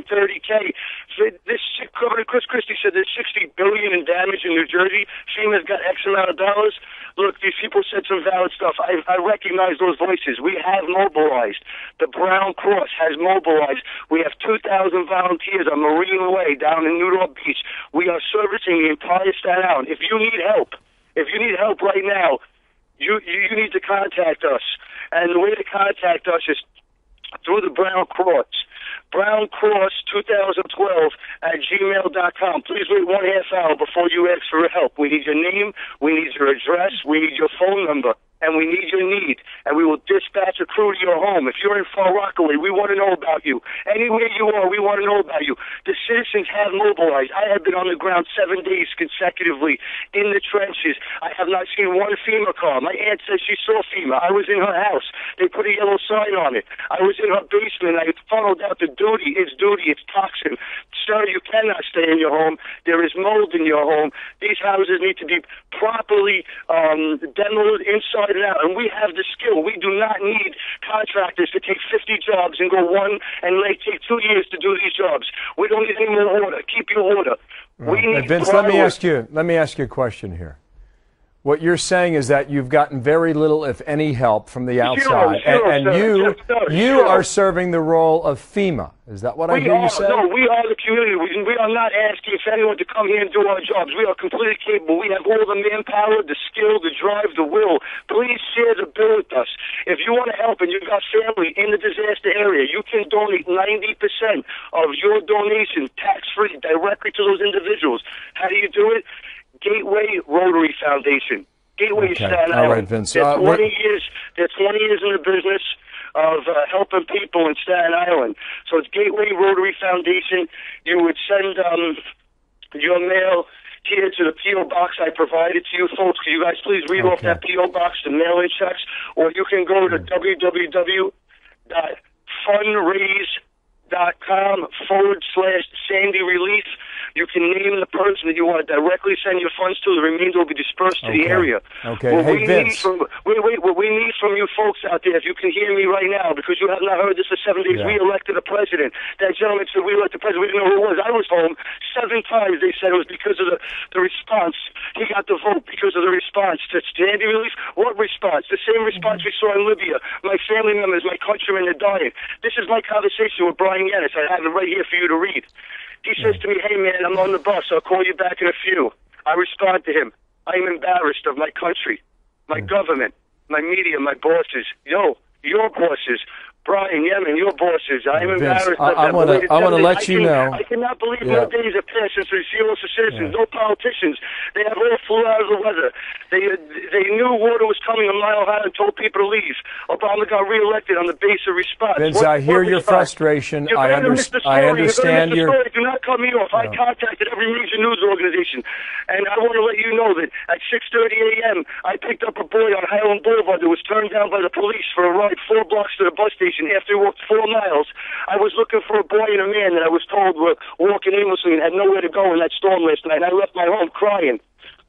$30K. So this Governor Chris Christie said there's $60 billion in damage in New Jersey. FEMA's got X amount of dollars. Look, these people said some valid stuff. I recognize those voices. We have mobilized. The Brown Cross has mobilized. We have 2,000 volunteers on Marine Way down in Newport Beach. We are servicing the entire Staten Island. If you need help right now, you need to contact us. And the way to contact us is through the Brown Cross. BrownCross2012@gmail.com. Please wait 1/2 hour before you ask for help. We need your name, we need your address, we need your phone number, and we need your need. And we will dispatch a crew to your home. If you're in Far Rockaway, we want to know about you. Anywhere you are, we want to know about you. The citizens have mobilized. I have been on the ground 7 days consecutively in the trenches. I have not seen one FEMA car. My aunt says she saw FEMA. I was in her house. They put a yellow sign on it. I was in her basement. I followed out the duty. It's toxin. Sir, you cannot stay in your home. There is mold in your home. These houses need to be properly demoed inside and out. And we have the skill. We do not need contractors to take 50 jobs and go one and take 2 years to do these jobs. We don't need any more order. Keep your order. We need Vince, let me ask you a question here. What you're saying is that you've gotten very little, if any, help from the outside, and you are serving the role of FEMA. Is that what I hear you say? No, we are the community. We are not asking for anyone to come here and do our jobs. We are completely capable. We have all the manpower, the skill, the drive, the will. Please share the bill with us. If you want to help and you've got family in the disaster area, you can donate 90% of your donation tax-free directly to those individuals. How do you do it? Gateway Rotary Foundation. Gateway Staten Island. All right, Vince. They're 20 years in the business of helping people in Staten Island. So it's Gateway Rotary Foundation. You would send your mail here to the P.O. box I provided to you folks. Could you guys please read off that P.O. box, the mail-in checks? Or you can go to www.fundraise.com/Sandy Relief. You can name the person that you want to directly send your funds to. The remainder will be dispersed to the area. Okay. Hey, Vince. What we need from you folks out there, if you can hear me right now, because you have not heard this for 7 days, we elected a president. That gentleman said we elected a president. We didn't know who it was. I was home 7 times. They said it was because of the response. He got the vote because of the response to Sandy Relief. What response? The same response we saw in Libya. My family members, my countrymen are dying. This is my conversation with Brian Yanis. I have it right here for you to read. He says to me, "Hey, man, I'm on the bus. I'll call you back in a few." I respond to him, "I am embarrassed of my country, my government, my media, my bosses. Yo, your bosses. Brian Yemen, your bosses. I am embarrassed of I want to let you know. I cannot believe no days have passed since there's zero citizens, no politicians. They have all flew out of the weather. They knew water was coming a mile high and told people to leave. Obama got reelected on the base of response. Vince, I hear your frustration. I understand your... Do not cut me off. I contacted every major news organization. And I want to let you know that at 6:30 a.m., I picked up a boy on Highland Boulevard that was turned down by the police for a ride 4 blocks to the bus station. After he walked 4 miles, I was looking for a boy and a man that I was told were walking aimlessly and had nowhere to go in that storm last night. And I left my home crying.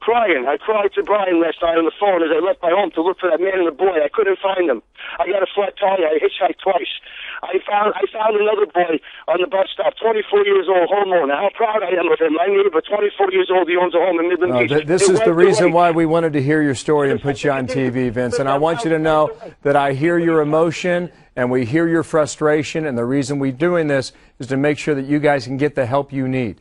I cried to Brian last night on the phone as I left my home to look for that man and the boy. I couldn't find them. I got a flat tire. I hitchhiked twice. I found another boy on the bus stop, 24 years old, homeowner. How proud I am of him. My neighbor, 24 years old, he owns a home in Midland Beach. This is the reason why we wanted to hear your story and put you on TV, Vince. And I want you to know that I hear your emotion and we hear your frustration. And the reason we're doing this is to make sure that you guys can get the help you need.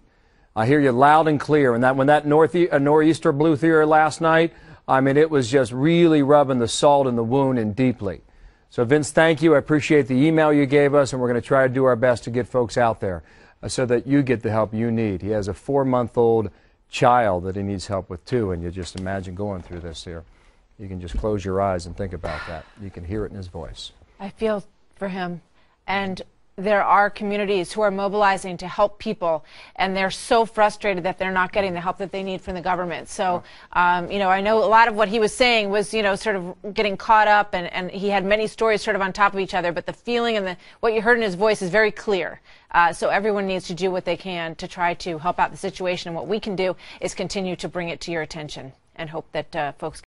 I hear you loud and clear. And that when that nor'easter blew through here last night, I mean, it was just really rubbing the salt in the wound and deeply. So, Vince, thank you. I appreciate the email you gave us, and we're going to try to do our best to get folks out there so that you get the help you need. He has a 4-month-old child that he needs help with, too, and you just imagine going through this here. You can just close your eyes and think about that. You can hear it in his voice. I feel for him. And there are communities who are mobilizing to help people, and they're so frustrated that they're not getting the help that they need from the government. So, you know, I know a lot of what he was saying was, you know, sort of getting caught up, and he had many stories sort of on top of each other, but the feeling and what you heard in his voice is very clear. So everyone needs to do what they can to try to help out the situation, and what we can do is continue to bring it to your attention and hope that folks